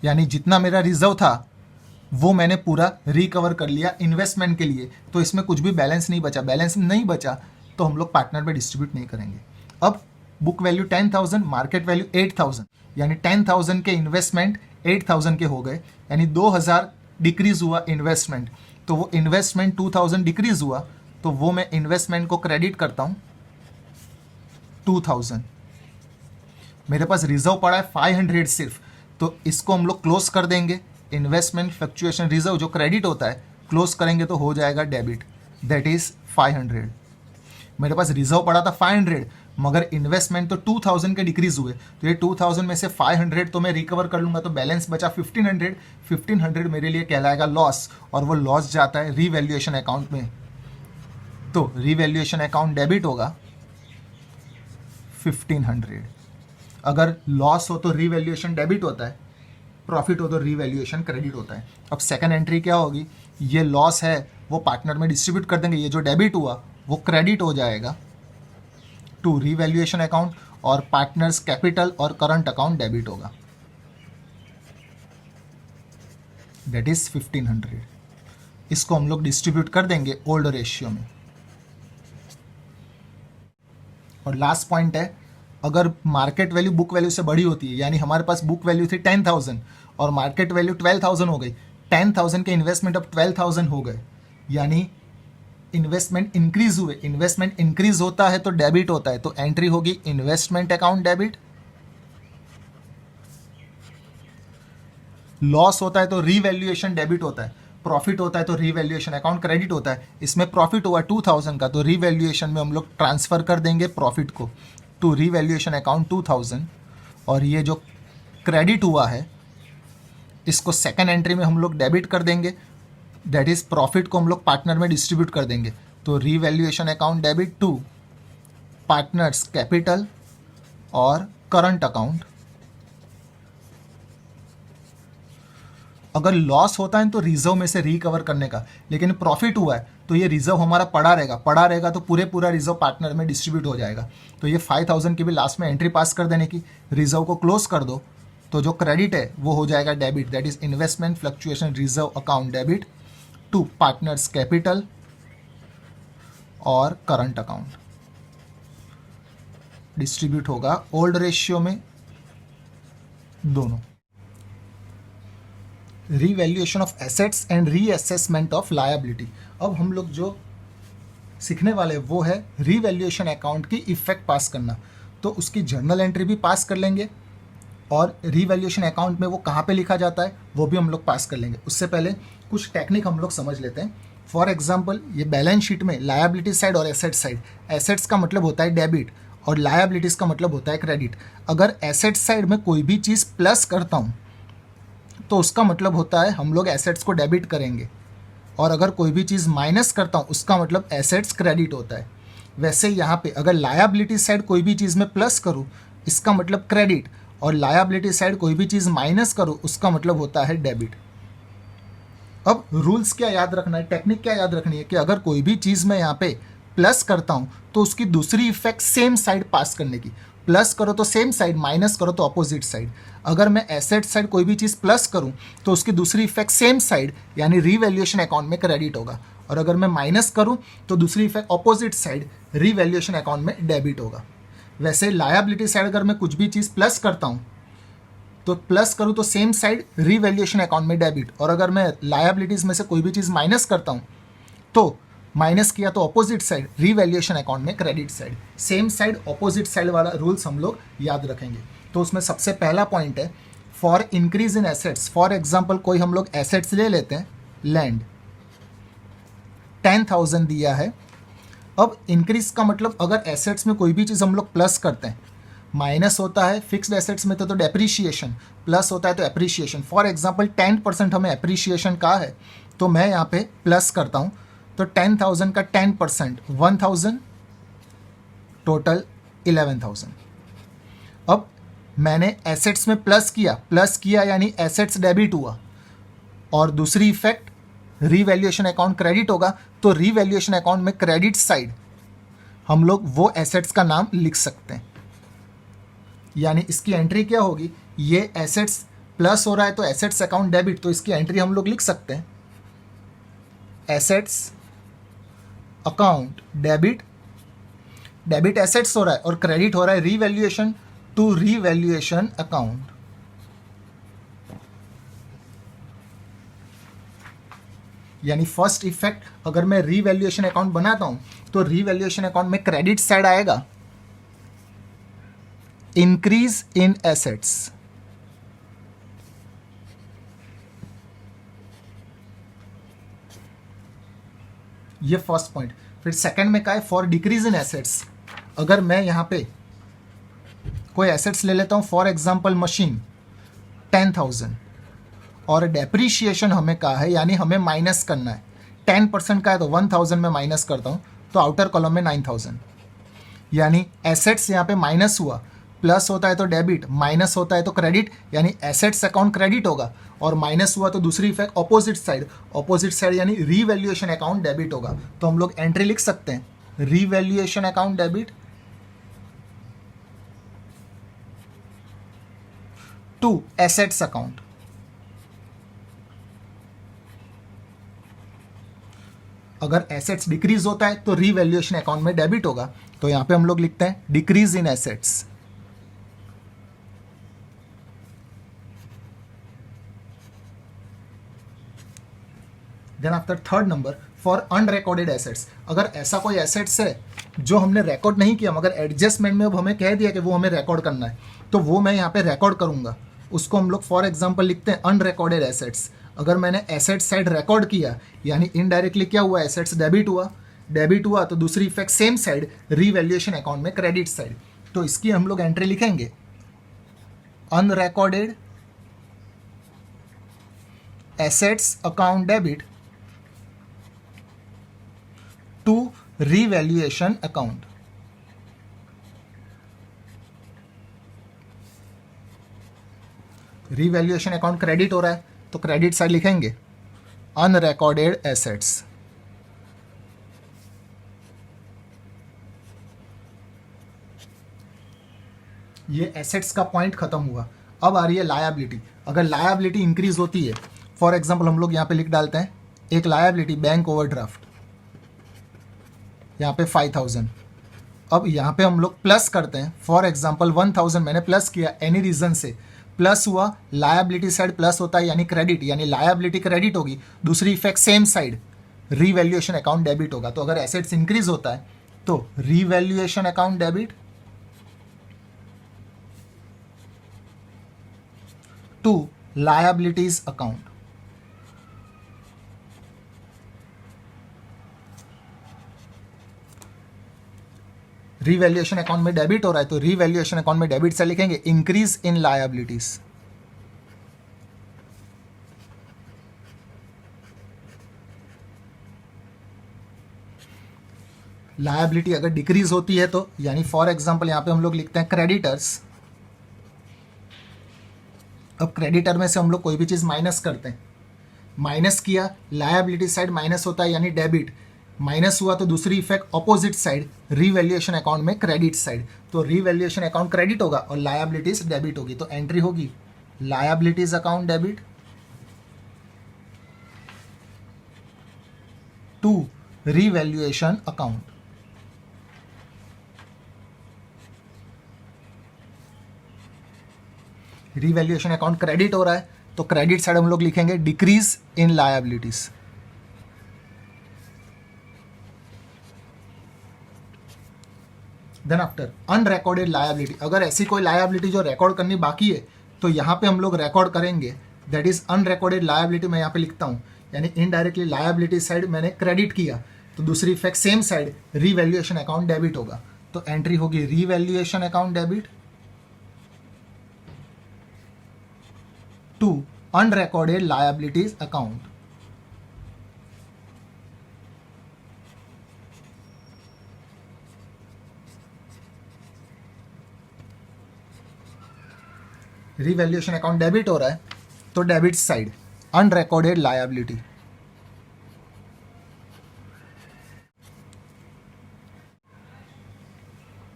यानी जितना मेरा रिजर्व था वो मैंने पूरा रिकवर कर लिया इन्वेस्टमेंट के लिए, तो इसमें कुछ भी बैलेंस नहीं बचा। बैलेंस नहीं बचा तो हम लोग पार्टनर में डिस्ट्रीब्यूट नहीं करेंगे। अब बुक वैल्यू 10,000, मार्केट वैल्यू 8,000, यानी 10,000 के इन्वेस्टमेंट 8,000 के हो गए, यानी 2,000 डिक्रीज हुआ इन्वेस्टमेंट, तो वो इन्वेस्टमेंट 2,000 डिक्रीज हुआ, तो वो मैं इन्वेस्टमेंट को क्रेडिट करता हूँ 2,000। मेरे पास रिजर्व पड़ा है 500 सिर्फ, तो इसको हम लोग क्लोज कर देंगे। इन्वेस्टमेंट फ्लक्चुएशन रिजर्व जो क्रेडिट होता है क्लोज करेंगे तो हो जाएगा डेबिट, दैट इज 500। मेरे पास रिजर्व पड़ा था 500, मगर इन्वेस्टमेंट तो 2,000 के डिक्रीज हुए, तो ये 2,000 में से 500 तो मैं रिकवर कर लूंगा, तो बैलेंस बचा 1,500। 1,500 मेरे लिए कहलाएगा लॉस, और वो लॉस जाता है रीवैल्यूएशन अकाउंट में, तो रीवैल्यूएशन अकाउंट डेबिट होगा 1,500। अगर लॉस हो तो रीवैल्यूएशन डेबिट होता है, प्रॉफिट हो तो रीवैल्यूएशन क्रेडिट होता है। अब सेकंड एंट्री क्या होगी, ये लॉस है वो पार्टनर में डिस्ट्रीब्यूट कर देंगे, ये जो डेबिट हुआ वो क्रेडिट हो जाएगा टू रीवैल्यूएशन अकाउंट, और पार्टनर्स कैपिटल और करंट अकाउंट डेबिट होगा, दैट इज 1,500। इसको हम लोग डिस्ट्रीब्यूट कर देंगे ओल्ड रेशियो में। और लास्ट पॉइंट है, अगर मार्केट वैल्यू बुक वैल्यू से बड़ी होती है, यानी हमारे पास बुक वैल्यू थी 10,000 और मार्केट वैल्यू 12,000 हो गई, 10,000 के इन्वेस्टमेंट अब 12,000 हो गए, यानी इन्वेस्टमेंट इंक्रीज हुए। इन्वेस्टमेंट इंक्रीज होता है तो डेबिट होता है, तो एंट्री होगी इन्वेस्टमेंट अकाउंट डेबिट। लॉस होता है तो रीवैल्यूएशन डेबिट होता है, प्रॉफिट होता है तो रीवैल्यूएशन अकाउंट क्रेडिट होता है। इसमें प्रॉफिट हुआ 2,000 का, तो रीवैल्यूएशन में हम लोग ट्रांसफर कर देंगे प्रॉफिट को टू रीवैल्यूएशन अकाउंट 2,000, और ये जो क्रेडिट हुआ है इसको सेकंड एंट्री में हम लोग डेबिट कर देंगे, दैट इज प्रॉफिट को हम लोग पार्टनर में डिस्ट्रीब्यूट कर देंगे, तो revaluation account debit to partners capital और करंट अकाउंट। अगर लॉस होता है तो रिजर्व में से रिकवर करने का, लेकिन प्रॉफिट हुआ है तो ये रिजर्व हमारा पड़ा रहेगा तो पूरा रिजर्व पार्टनर में डिस्ट्रीब्यूट हो जाएगा। तो ये 5,000 की भी लास्ट में एंट्री पास कर देने की, रिजर्व को क्लोज कर दो, तो जो क्रेडिट है वो हो जाएगा debit, that is investment fluctuation reserve account debit to partners capital और करंट अकाउंट। डिस्ट्रीब्यूट होगा ओल्ड रेशियो में दोनों। Revaluation of assets and reassessment of liability. अब हम लोग जो सीखने वाले वो है रीवैल्यूएशन अकाउंट की इफेक्ट पास करना, तो उसकी जर्नल एंट्री भी पास कर लेंगे, और रीवैल्यूएशन अकाउंट में वो कहाँ पे लिखा जाता है वो भी हम लोग पास कर लेंगे। उससे पहले कुछ टेक्निक हम लोग समझ लेते हैं। फॉर एग्जाम्पल, ये बैलेंस शीट में लायबिलिटी साइड और एसेट साइड, एसेट्स का मतलब होता है डेबिट और लायबिलिटीज़ का मतलब होता है क्रेडिट। अगर एसेट साइड में कोई भी चीज़ प्लस करता हूँ तो उसका मतलब होता है हम लोग एसेट्स को डेबिट करेंगे, और अगर कोई भी चीज़ माइनस करता हूँ उसका मतलब एसेट्स क्रेडिट होता है। वैसे यहाँ पे अगर लायबिलिटी साइड कोई भी चीज़ में प्लस करूँ इसका मतलब क्रेडिट, और लायबिलिटी साइड कोई भी चीज़ माइनस करूँ उसका मतलब होता है डेबिट। अब रूल्स क्या याद रखना है, टेक्निक क्या याद रखनी है कि अगर कोई भी चीज़ मैं यहाँ पे प्लस करता हूँ तो उसकी दूसरी इफेक्ट सेम साइड पास करने की। प्लस करो तो सेम साइड, माइनस करो तो अपोजिट साइड। अगर मैं एसेट साइड कोई भी चीज़ प्लस करूं तो उसकी दूसरी इफेक्ट सेम साइड यानी रीवैल्यूएशन अकाउंट में क्रेडिट होगा, और अगर मैं माइनस करूं तो दूसरी effect opposite side revaluation account में डेबिट होगा। वैसे लायबिलिटी साइड अगर मैं कुछ भी चीज़ प्लस करता हूं तो प्लस करूं तो सेम साइड रीवैल्यूएशन अकाउंट में डेबिट, और अगर मैं लायबिलिटीज़ में से कोई भी चीज़ माइनस करता हूं तो माइनस किया तो अपोजिट साइड रीवैल्यूएशन अकाउंट में credit side. Same side opposite side वाला रूल्स हम लोग याद रखेंगे। तो उसमें सबसे पहला पॉइंट है for increase in assets. For example कोई हम लोग एसेट्स ले लेते हैं, लैंड 10,000 दिया है। अब इंक्रीज का मतलब अगर एसेट्स में कोई भी चीज़ हम लोग प्लस करते हैं, माइनस होता है फिक्स्ड एसेट्स में तो डेप्रीशिएशन, प्लस होता है तो एप्रीशिएशन। फॉर एग्जांपल 10% हमें एप्रीशिएशन का है तो मैं यहाँ पे प्लस करता हूँ, तो 10,000 का 10% 1,000, टोटल 11,000। अब मैंने एसेट्स में प्लस किया यानी एसेट्स डेबिट हुआ, और दूसरी इफेक्ट रीवैल्यूएशन अकाउंट क्रेडिट होगा, तो रीवैल्यूएशन अकाउंट में क्रेडिट साइड हम लोग वो एसेट्स का नाम लिख सकते हैं। यानी इसकी एंट्री क्या होगी, ये एसेट्स प्लस हो रहा है तो एसेट्स अकाउंट डेबिट, तो इसकी एंट्री हम लोग लिख सकते हैं assets account debit, debit assets हो रहा है और क्रेडिट हो रहा है रीवैल्यूएशन टू रीवैल्यूएशन अकाउंट। यानी फर्स्ट इफेक्ट अगर मैं रीवैल्यूएशन अकाउंट बनाता हूं तो रीवैल्यूएशन अकाउंट में क्रेडिट साइड आएगा इंक्रीज इन एसेट्स, ये फर्स्ट पॉइंट। फिर सेकंड में क्या है, फॉर डिक्रीज इन एसेट्स। अगर मैं यहां पे कोई एसेट्स ले लेता हूं, फॉर एग्जांपल मशीन 10,000, और डेप्रीशिएशन हमें कहा है यानी हमें माइनस करना है, 10% का है तो 1,000 में माइनस करता हूं तो आउटर कॉलम में 9,000। यानी एसेट्स यहाँ पे माइनस हुआ, प्लस होता है तो डेबिट, माइनस होता है तो क्रेडिट, यानी एसेट्स अकाउंट क्रेडिट होगा, और माइनस हुआ तो दूसरी इफेक्ट अपोजिट साइड यानी रीवैल्यूएशन अकाउंट डेबिट होगा। तो हम लोग एंट्री लिख सकते हैं revaluation account debit to assets account. अगर एसेट्स डिक्रीज होता है तो रीवैल्यूएशन अकाउंट में डेबिट होगा, तो यहां पे हम लोग लिखते हैं decrease in assets. Then after third number for unrecorded assets. अगर ऐसा कोई एसेट्स है जो हमने रिकॉर्ड नहीं किया मगर एडजस्टमेंट में अब हमें कह दिया कि वो हमें रिकॉर्ड करना है, तो वो मैं यहाँ पे रिकॉर्ड करूंगा, उसको हम लोग फॉर एग्जांपल लिखते हैं अनरिकॉर्डेड एसेट्स। अगर मैंने एसेट साइड रिकॉर्ड किया यानी इनडायरेक्टली क्या हुआ, एसेट्स डेबिट हुआ तो दूसरी effect same side revaluation account में क्रेडिट साइड। तो इसकी हम लोग एंट्री लिखेंगे unrecorded assets account debit to revaluation account. Revaluation account credit हो रहा है तो क्रेडिट साइड लिखेंगे अनरिकॉर्डेड एसेट्स। ये एसेट्स का पॉइंट खत्म हुआ। अब आ रही है लायबिलिटी। अगर लायबिलिटी इंक्रीज होती है, फॉर एग्जांपल हम लोग यहाँ पे लिख डालते हैं एक लायबिलिटी बैंक ओवरड्राफ्ट, यहाँ पे 5,000। अब यहाँ पे हम लोग प्लस करते हैं, फॉर एग्जांपल 1,000 मैंने प्लस किया, एनी रीजन से प्लस हुआ, लायबिलिटी साइड प्लस होता है यानी क्रेडिट, यानी लायबिलिटी क्रेडिट होगी, दूसरी effect same side revaluation account debit होगा। तो अगर एसेट्स इंक्रीज होता है तो revaluation account debit to liabilities account. Revaluation account में डेबिट हो रहा है तो रीवैल्यूएशन अकाउंट में डेबिट से लिखेंगे इंक्रीज इन लायबिलिटीज। लायबिलिटी अगर डिक्रीज होती है तो यानी फॉर एग्जांपल यहां पे हम लोग लिखते हैं क्रेडिटर्स। अब क्रेडिटर में से हम लोग कोई भी चीज माइनस करते हैं, माइनस किया, लायबिलिटी साइड माइनस होता है यानी डेबिट, माइनस हुआ तो दूसरी effect opposite side, revaluation account में क्रेडिट साइड, तो रीवैल्यूएशन अकाउंट क्रेडिट होगा और लायबिलिटीज डेबिट होगी, तो एंट्री होगी liabilities account debit to revaluation account. Revaluation account credit हो रहा है तो क्रेडिट साइड हम लोग लिखेंगे decrease in liabilities. Then after unrecorded liability, अगर ऐसी कोई लायबिलिटी जो रिकॉर्ड करनी बाकी है तो यहाँ पे हम लोग रिकॉर्ड करेंगे, दैट इज अनरिकॉर्डेड लायबिलिटी। मैं यहाँ पे लिखता हूँ, यानी इनडायरेक्टली लायबिलिटी साइड मैंने क्रेडिट किया तो दूसरी effect same side revaluation account debit होगा, तो एंट्री होगी revaluation account debit to unrecorded liabilities account. Revaluation account debit हो रहा है तो debit side unrecorded liability.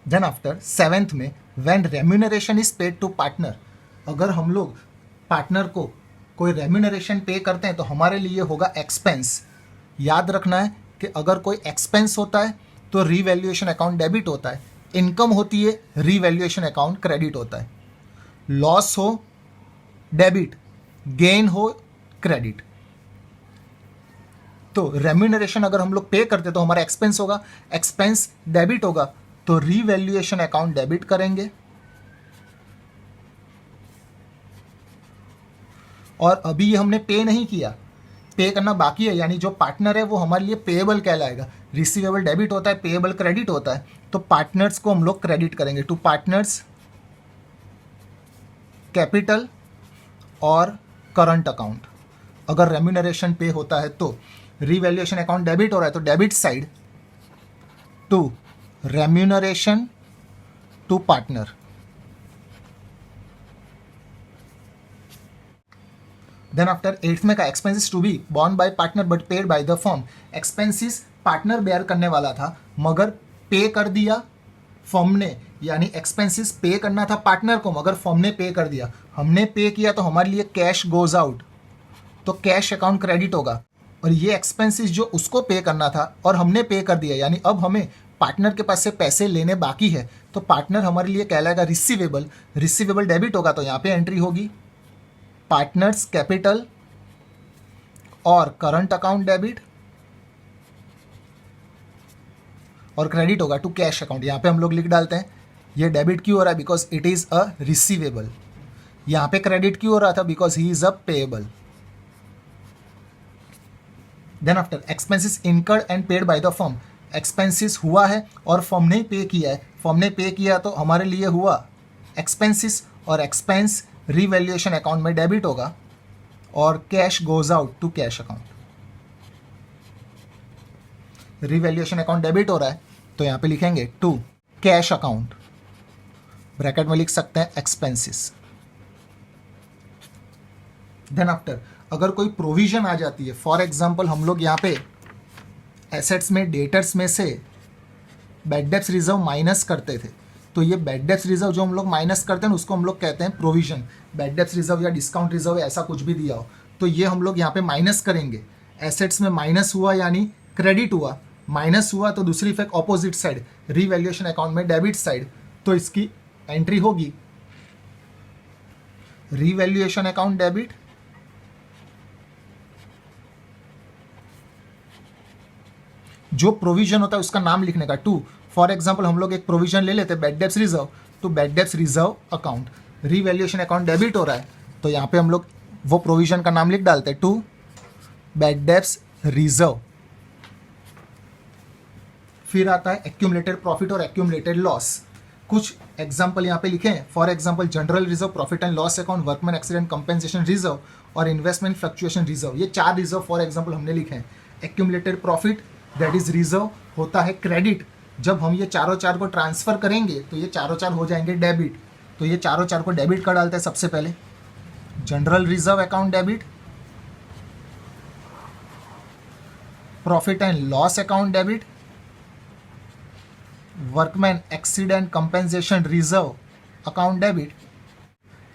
Then after seventh में when remuneration is paid to partner, अगर हम लोग पार्टनर को कोई रेम्यूनरेशन पे करते हैं तो हमारे लिए होगा एक्सपेंस। याद रखना है कि अगर कोई एक्सपेंस होता है तो रीवैल्यूएशन अकाउंट डेबिट होता है, इनकम होती है रीवैल्यूएशन अकाउंट क्रेडिट होता है, लॉस हो डेबिट, गेन हो क्रेडिट। तो रेम्यूनरेशन अगर हम लोग पे करते तो हमारा एक्सपेंस होगा, एक्सपेंस डेबिट होगा तो रीवैल्यूएशन अकाउंट डेबिट करेंगे। और अभी ये हमने पे नहीं किया, पे करना बाकी है, यानी जो पार्टनर है वो हमारे लिए पेएबल कहलाएगा। रिसीवेबल डेबिट होता है, पेएबल क्रेडिट होता है, तो पार्टनर्स को हम लोग क्रेडिट करेंगे टू पार्टनर्स कैपिटल और करंट अकाउंट। अगर रेम्यूनरेशन पे होता है तो रीवैल्यूएशन अकाउंट डेबिट हो रहा है तो debit side to remuneration to partner. Then after eighth में का expenses to be borne by partner but paid by the firm. Expenses partner bear करने वाला था मगर पे कर दिया फर्म ने, यानी एक्सपेंसेस पे करना था पार्टनर को मगर फर्म ने पे कर दिया। हमने पे किया तो हमारे लिए कैश गोज आउट, तो कैश अकाउंट क्रेडिट होगा। और ये एक्सपेंसेस जो उसको पे करना था और हमने पे कर दिया, यानी अब हमें पार्टनर के पास से पैसे लेने बाकी है, तो पार्टनर हमारे लिए कहलाएगा रिसीवेबल। रिसीवेबल डेबिट होगा तो यहाँ पे एंट्री होगी पार्टनर्स कैपिटल और करंट अकाउंट डेबिट, और क्रेडिट होगा टू कैश अकाउंट। यहाँ पे हम लोग लिख डालते हैं ये डेबिट क्यों हो रहा है, because it is a receivable. यहाँ पे क्रेडिट क्यों हो रहा था, because he is a payable. Then after expenses incurred and paid by the firm. Expenses हुआ है और फर्म ने पे किया है, फर्म ने पे किया तो हमारे लिए हुआ एक्सपेंसेस, और एक्सपेंस रीवैल्यूएशन अकाउंट में डेबिट होगा और cash goes out to cash account. Revaluation account debit हो रहा है तो यहाँ पे लिखेंगे टू कैश अकाउंट, ब्रैकेट में लिख सकते हैं एक्सपेंसेस। देन आफ्टर अगर कोई प्रोविजन आ जाती है, फॉर एग्जांपल हम लोग यहाँ पे एसेट्स में डेटर्स में से बैड डेब्ट्स रिजर्व माइनस करते थे, तो ये बैड डेब्ट्स रिजर्व जो हम लोग माइनस करते हैं उसको हम लोग कहते हैं प्रोविजन। बैड डेब्ट्स रिजर्व या डिस्काउंट रिजर्व ऐसा कुछ भी दिया हो तो ये हम लोग यहाँ पे माइनस करेंगे। एसेट्स में माइनस हुआ यानी क्रेडिट हुआ, माइनस हुआ तो दूसरी effect opposite side revaluation account में डेबिट साइड, तो इसकी एंट्री होगी रीवैल्यूएशन अकाउंट डेबिट जो प्रोविजन होता है उसका नाम लिखने का टू। फॉर एग्जांपल हम लोग एक प्रोविजन ले लेते हैं बैड डेब्ट्स रिजर्व, तो bad debts reserve account, revaluation account debit हो रहा है तो यहाँ पे हम लोग वो प्रोविजन का नाम लिख डालते हैं टू बैड डेब्ट्स रिजर्व। फिर आता है एक्यूमुलेटेड प्रॉफिट और एक्यूमुलेटेड लॉस। कुछ एग्जांपल यहाँ पे लिखे हैं, for example general reserve, profit and loss account, workman accident compensation reserve और इन्वेस्टमेंट फ्लक्चुएशन रिजर्व। ये 4 रिजर्व फॉर एग्जांपल हमने लिखे हैं। Accumulated profit that is reserve होता है क्रेडिट, जब हम ये चारों चार को ट्रांसफर करेंगे तो ये चारों चार हो जाएंगे डेबिट, तो ये चारों चार को डेबिट कर डालते हैं। सबसे पहले general reserve account debit, profit and loss account debit, workman accident compensation reserve account debit,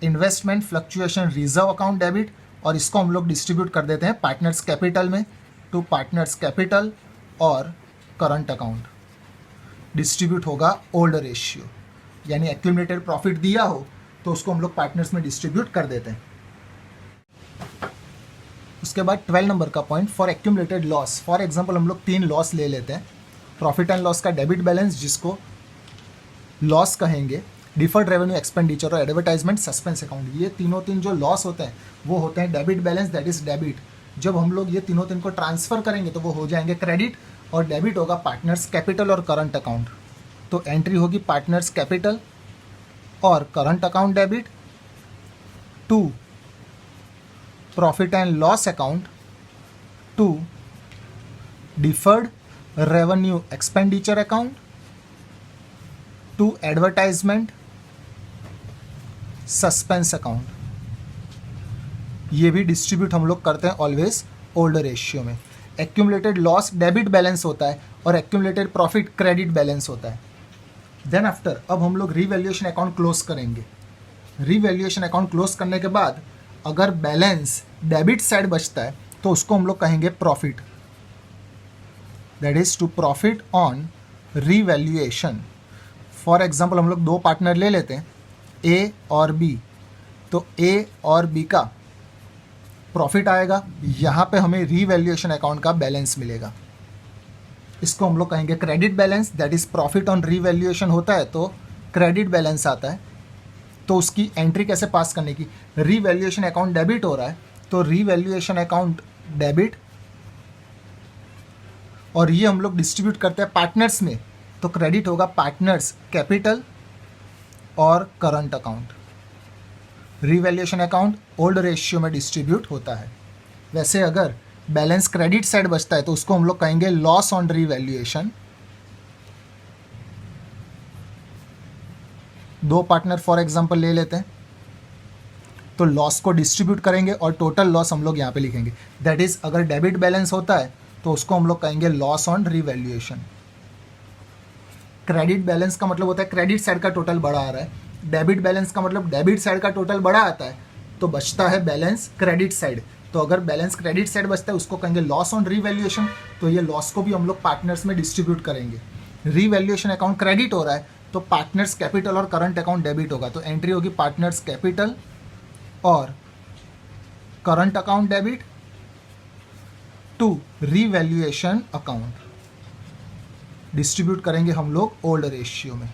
investment fluctuation reserve account debit, और इसको हम लोग डिस्ट्रीब्यूट कर देते हैं पार्टनर्स कैपिटल में, टू पार्टनर्स कैपिटल और करंट अकाउंट। डिस्ट्रीब्यूट होगा ओल्ड रेशियो, यानी एक्यूमुलेटेड प्रॉफिट दिया हो तो उसको हम लोग पार्टनर्स में डिस्ट्रीब्यूट कर देते हैं। उसके बाद 12 नंबर का point, for accumulated loss. For example हम लोग 3 लॉस ले लेते हैं। प्रॉफिट एंड लॉस का डेबिट बैलेंस जिसको लॉस कहेंगे, डिफर्ड रेवेन्यू एक्सपेंडिचर और एडवर्टाइजमेंट सस्पेंस अकाउंट, ये तीन जो लॉस होते हैं वो होते हैं debit balance, that is debit. जब हम लोग ये तीन को ट्रांसफर करेंगे तो वो हो जाएंगे क्रेडिट, और डेबिट होगा पार्टनर्स कैपिटल और करंट अकाउंट। तो एंट्री होगी पार्टनर्स कैपिटल और current account debit to profit and loss account to deferred revenue expenditure account to advertisement suspense account. ये भी डिस्ट्रीब्यूट हम लोग करते हैं ऑलवेज ओल्ड रेशियो में। एक्यूमुलेटेड लॉस डेबिट बैलेंस होता है और एक्यूमुलेटेड प्रॉफिट क्रेडिट बैलेंस होता है। देन आफ्टर अब हम लोग रीवैल्यूएशन अकाउंट क्लोज करेंगे। रीवैल्यूएशन अकाउंट क्लोज करने के बाद अगर बैलेंस डेबिट साइड बचता है तो उसको हम लोग कहेंगे profit, that is to profit on revaluation. For example हम लोग 2 पार्टनर ले लेते हैं, ए और बी। तो ए और बी का प्रॉफिट आएगा, यहाँ पे हमें रीवैल्यूएशन अकाउंट का बैलेंस मिलेगा, इसको हम लोग कहेंगे credit balance, that is profit on revaluation होता है तो क्रेडिट बैलेंस आता है। तो उसकी एंट्री कैसे पास करने की, रीवैल्यूएशन अकाउंट डेबिट हो रहा है तो रीवैल्यूएशन अकाउंट डेबिट, और ये हम लोग डिस्ट्रीब्यूट करते हैं पार्टनर्स में, तो क्रेडिट होगा पार्टनर्स कैपिटल और current account. Revaluation account old ratio में डिस्ट्रीब्यूट होता है। वैसे अगर बैलेंस क्रेडिट साइड बचता है तो उसको हम लोग कहेंगे loss on revaluation. 2 partner for example ले लेते हैं, तो लॉस को डिस्ट्रीब्यूट करेंगे और टोटल लॉस हम लोग यहाँ पे लिखेंगे, दैट इज अगर डेबिट बैलेंस होता है तो उसको हम लोग कहेंगे loss on revaluation. Credit balance का मतलब होता है क्रेडिट साइड का टोटल बड़ा आ रहा है, डेबिट बैलेंस का मतलब डेबिट साइड का टोटल बड़ा आता है तो बचता है बैलेंस क्रेडिट साइड। तो अगर बैलेंस क्रेडिट साइड बचता है उसको कहेंगे लॉस ऑन रीवैल्यूएशन, तो ये लॉस को भी हम लोग पार्टनर्स में डिस्ट्रीब्यूट करेंगे। रीवैल्यूएशन अकाउंट क्रेडिट हो रहा है तो पार्टनर्स कैपिटल और करंट अकाउंट डेबिट होगा, तो एंट्री होगी पार्टनर्स कैपिटल और current account debit to revaluation account. Distribute करेंगे हम लोग ओल्ड रेशियो में।